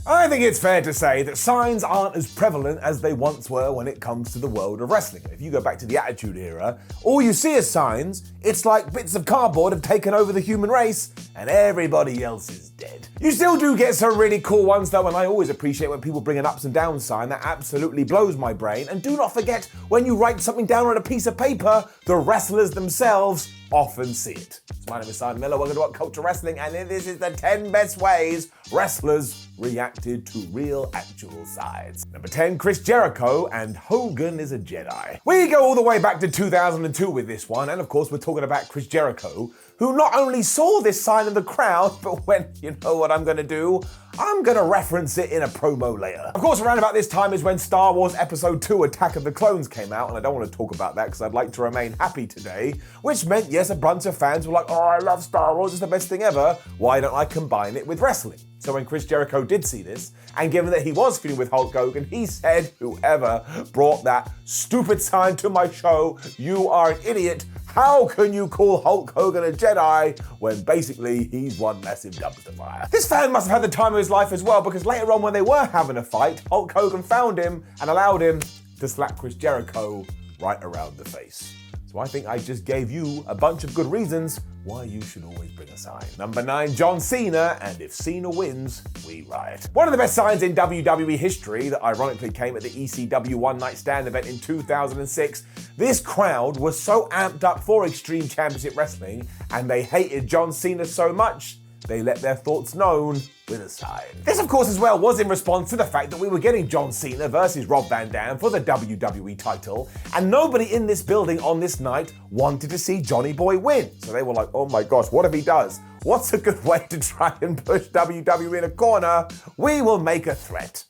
I think it's fair to say that signs aren't as prevalent as they once were when it comes to the world of wrestling. If you go back to the Attitude Era, all you see is signs. It's like bits of cardboard have taken over the human race and everybody else is dead. You still do get some really cool ones though, and I always appreciate when people bring an ups and downs sign. That absolutely blows my brain. And do not forget, when you write something down on a piece of paper, the wrestlers themselves often see it. So my name is Simon Miller, welcome to What Culture Wrestling, and this is the 10 best ways wrestlers reacted to real actual sides. Number 10, Chris Jericho and Hogan is a Jedi. We go all the way back to 2002 with this one, and of course we're talking about Chris Jericho, who not only saw this sign in the crowd, but went, you know what I'm gonna do? I'm gonna reference it in a promo later. Of course, around about this time is when Star Wars Episode 2 Attack of the Clones came out, and I don't want to talk about that because I'd like to remain happy today, which meant, yes, a bunch of fans were like, oh, I love Star Wars, it's the best thing ever. Why don't I combine it with wrestling? So when Chris Jericho did see this, and given that he was feuding with Hulk Hogan, he said, whoever brought that stupid sign to my show, you are an idiot. How can you call Hulk Hogan a Jedi when basically he's one massive dumpster fire? This fan must have had the time of his life as well, because later on when they were having a fight, Hulk Hogan found him and allowed him to slap Chris Jericho right around the face. So I think I just gave you a bunch of good reasons why you should always bring a sign. Number 9, John Cena, and if Cena wins, we riot. One of the best signs in WWE history that ironically came at the ECW One Night Stand event in 2006. This crowd was so amped up for Extreme Championship Wrestling, and they hated John Cena so much, they let their thoughts known with a sign. This, of course, as well was in response to the fact that we were getting John Cena versus Rob Van Dam for the WWE title, and nobody in this building on this night wanted to see Johnny Boy win. So they were like, oh my gosh, what if he does? What's a good way to try and push WWE in a corner? We will make a threat.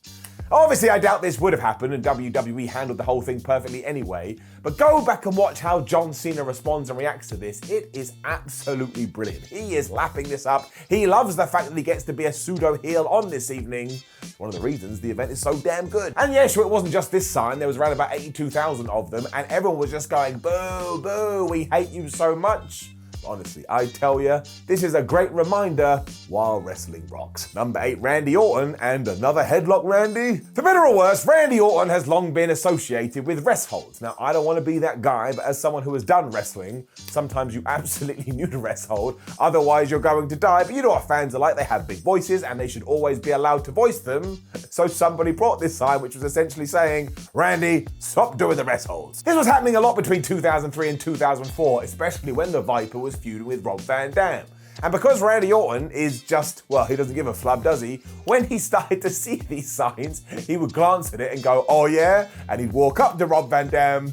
Obviously, I doubt this would have happened, and WWE handled the whole thing perfectly anyway, but go back and watch how John Cena responds and reacts to this. It is absolutely brilliant. He is lapping this up. He loves the fact that he gets to be a pseudo heel on this evening. It's one of the reasons the event is so damn good. And yeah, sure, it wasn't just this sign. There was around about 82,000 of them, and everyone was just going, boo, boo, we hate you so much. Honestly, I tell ya, this is a great reminder while wrestling rocks. Number 8, Randy Orton and another headlock Randy. For better or worse, Randy Orton has long been associated with rest holds. Now, I don't want to be that guy, but as someone who has done wrestling, sometimes you absolutely need a rest hold, otherwise you're going to die. But you know what fans are like, they have big voices and they should always be allowed to voice them. So somebody brought this sign which was essentially saying, Randy, stop doing the rest holds. This was happening a lot between 2003 and 2004, especially when the Viper was feuding with Rob Van Dam. And because Randy Orton is just, well, he doesn't give a flub, does he? When he started to see these signs, he would glance at it and go, oh yeah? And he'd walk up to Rob Van Dam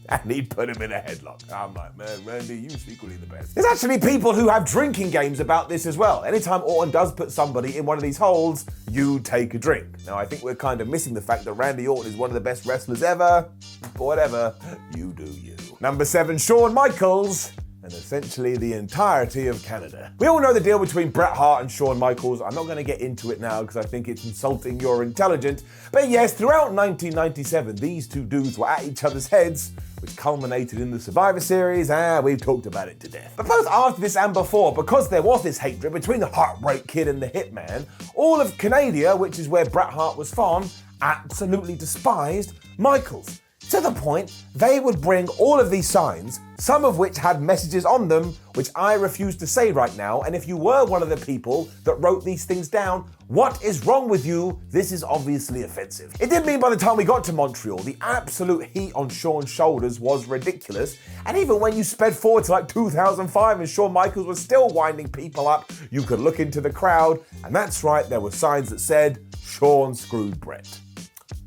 and he'd put him in a headlock. I'm like, man, Randy, you're secretly the best. There's actually people who have drinking games about this as well. Anytime Orton does put somebody in one of these holds, you take a drink. Now, I think we're kind of missing the fact that Randy Orton is one of the best wrestlers ever. But whatever, you do you. Number 7, Shawn Michaels, and essentially the entirety of Canada. We all know the deal between Bret Hart and Shawn Michaels. I'm not going to get into it now because I think it's insulting your intelligence. But yes, throughout 1997, these two dudes were at each other's heads, which culminated in the Survivor Series, and we've talked about it to death. But both after this and before, because there was this hatred between the Heartbreak Kid and the Hitman, all of Canada, which is where Bret Hart was from, absolutely despised Michaels. To the point, they would bring all of these signs, some of which had messages on them, which I refuse to say right now, and if you were one of the people that wrote these things down, what is wrong with you? This is obviously offensive. It did mean by the time we got to Montreal, the absolute heat on Shawn's shoulders was ridiculous, and even when you sped forward to like 2005 and Shawn Michaels was still winding people up, you could look into the crowd, and that's right, there were signs that said, Shawn screwed Bret.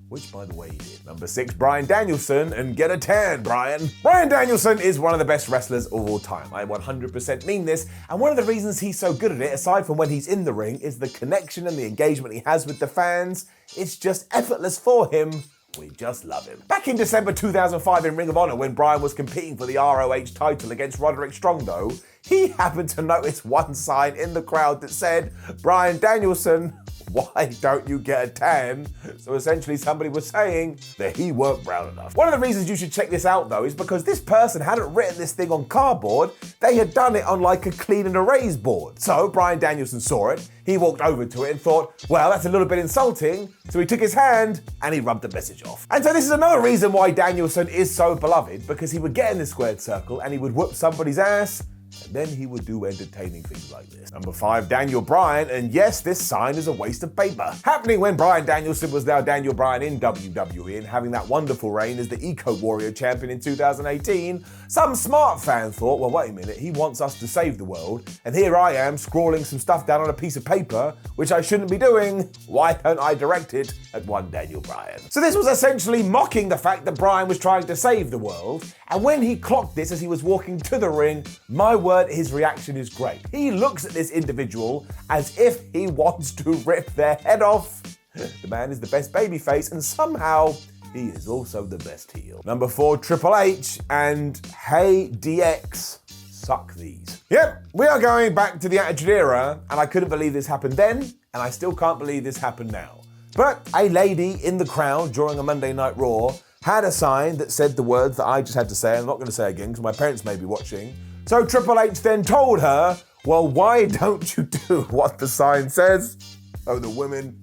Which, by the way, he did. Number 6, Bryan Danielson, and get a tan, Bryan. Bryan Danielson is one of the best wrestlers of all time. I 100% mean this, and one of the reasons he's so good at it, aside from when he's in the ring, is the connection and the engagement he has with the fans. It's just effortless for him. We just love him. Back in December 2005 in Ring of Honor, when Bryan was competing for the ROH title against Roderick Strong, though, he happened to notice one sign in the crowd that said, Bryan Danielson, why don't you get a tan? So essentially somebody was saying that he weren't brown enough. One of the reasons you should check this out though is because this person hadn't written this thing on cardboard, they had done it on like a clean and erase board. So Bryan Danielson saw it, he walked over to it and thought, well, that's a little bit insulting, so he took his hand and he rubbed the message off. And so this is another reason why Danielson is so beloved, because he would get in the squared circle and he would whoop somebody's ass, and then he would do entertaining things like this. Number 5, Daniel Bryan, and yes, this sign is a waste of paper. Happening when Bryan Danielson was now Daniel Bryan in WWE and having that wonderful reign as the Eco Warrior champion in 2018, some smart fan thought, well, wait a minute, he wants us to save the world, and here I am scrawling some stuff down on a piece of paper, which I shouldn't be doing. Why don't I direct it at one Daniel Bryan? So this was essentially mocking the fact that Bryan was trying to save the world, and when he clocked this as he was walking to the ring, my word, his reaction is great. He looks at this individual as if he wants to rip their head off. The man is the best babyface, and somehow he is also the best heel. Number 4, Triple H, and hey DX, suck these. Yep, we are going back to the Attitude Era, and I couldn't believe this happened then, and I still can't believe this happened now. But a lady in the crowd during a Monday Night Raw had a sign that said the words that I just had to say. I'm not going to say again because my parents may be watching. So Triple H then told her, well, why don't you do what the sign says? So the woman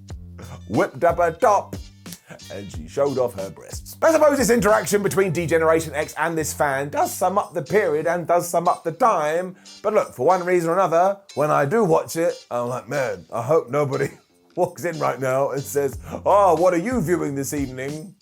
whipped up her top and she showed off her breasts. I suppose this interaction between D-Generation X and this fan does sum up the period and does sum up the time. But look, for one reason or another, when I do watch it, I'm like, man, I hope nobody walks in right now and says, oh, what are you viewing this evening?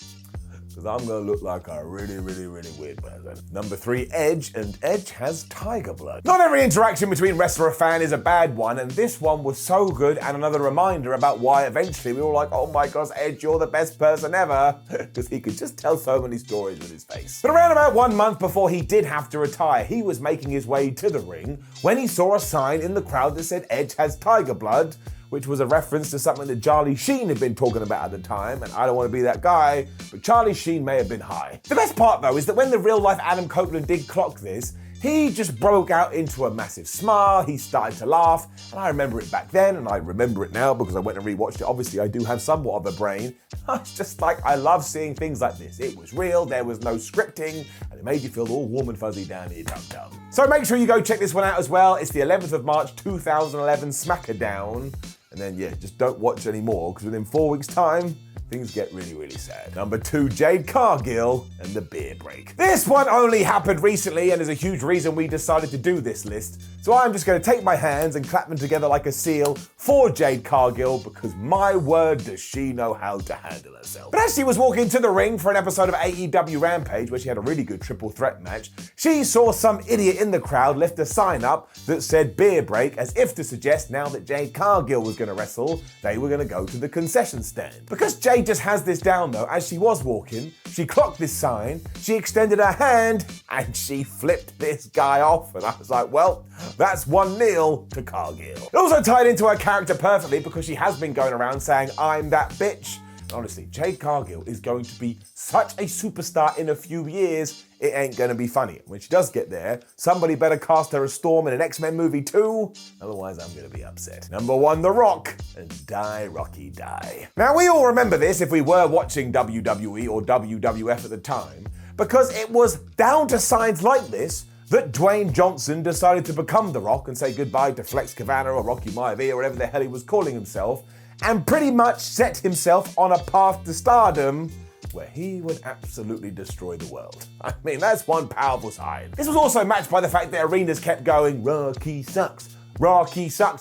Because I'm going to look like a really weird person. Number 3, Edge, and Edge has tiger blood. Not every interaction between wrestler and fan is a bad one, and this one was so good, and another reminder about why eventually we were like, oh my gosh, Edge, you're the best person ever, because he could just tell so many stories with his face. But around about 1 month before he did have to retire, he was making his way to the ring when he saw a sign in the crowd that said Edge has tiger blood, which was a reference to something that Charlie Sheen had been talking about at the time, and I don't want to be that guy, but Charlie Sheen may have been high. The best part though is that when the real life Adam Copeland did clock this, he just broke out into a massive smile, he started to laugh, and I remember it back then, and I remember it now because I went and rewatched it. Obviously I do have somewhat of a brain. It's just like, I love seeing things like this. It was real, there was no scripting, and it made you feel all warm and fuzzy down here, dum-dum. So make sure you go check this one out as well. It's the 11th of March 2011 Smackdown. And then, yeah, just don't watch anymore, because within 4 weeks' time, things get really sad. Number 2, Jade Cargill and the beer break. This one only happened recently and is a huge reason we decided to do this list. So I'm just going to take my hands and clap them together like a seal for Jade Cargill, because my word, does she know how to handle herself. But as she was walking to the ring for an episode of AEW Rampage, where she had a really good triple threat match, she saw some idiot in the crowd lift a sign up that said beer break, as if to suggest now that Jade Cargill was going to wrestle, they were going to go to the concession stand. Because Jade just has this down though, as she was walking, she clocked this sign, she extended her hand, and she flipped this guy off, and I was like, well, that's 1-0 to Cargill. It also tied into her character perfectly, because she has been going around saying, I'm that bitch. And honestly, Jade Cargill is going to be such a superstar in a few years, it ain't gonna be funny. When she does get there, somebody better cast her as Storm in an X-Men movie too, otherwise I'm gonna be upset. Number 1, The Rock, and Die Rocky Die. Now we all remember this if we were watching WWE or WWF at the time, because it was down to signs like this that Dwayne Johnson decided to become The Rock and say goodbye to Flex Kavana or Rocky Maivia or whatever the hell he was calling himself, and pretty much set himself on a path to stardom where he would absolutely destroy the world. I mean, that's one powerful sign. This was also matched by the fact that arenas kept going, Rocky sucks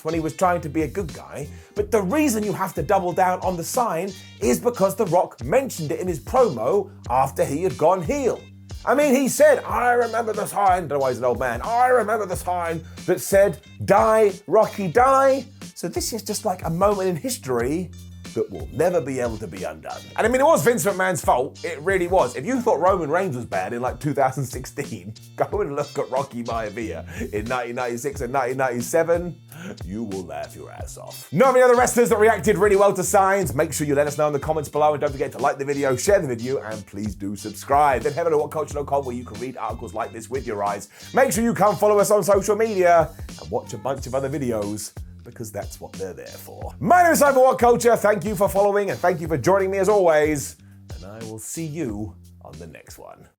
when he was trying to be a good guy. But the reason you have to double down on the sign is because The Rock mentioned it in his promo after he had gone heel. I mean, he said, I remember the sign, don't know why he's an old man, I remember the sign that said, die, Rocky, die. So this is just like a moment in history that will never be able to be undone. And I mean, it was Vince McMahon's fault. It really was. If you thought Roman Reigns was bad in like 2016, go and look at Rocky Maivia in 1996 and 1997. You will laugh your ass off. Know any other wrestlers that reacted really well to signs? Make sure you let us know in the comments below, and don't forget to like the video, share the video, and please do subscribe. Then head over to whatculture.com where you can read articles like this with your eyes. Make sure you come follow us on social media and watch a bunch of other videos because that's what they're there for. My name is Cyber What Culture. Thank you for following and thank you for joining me as always. And I will see you on the next one.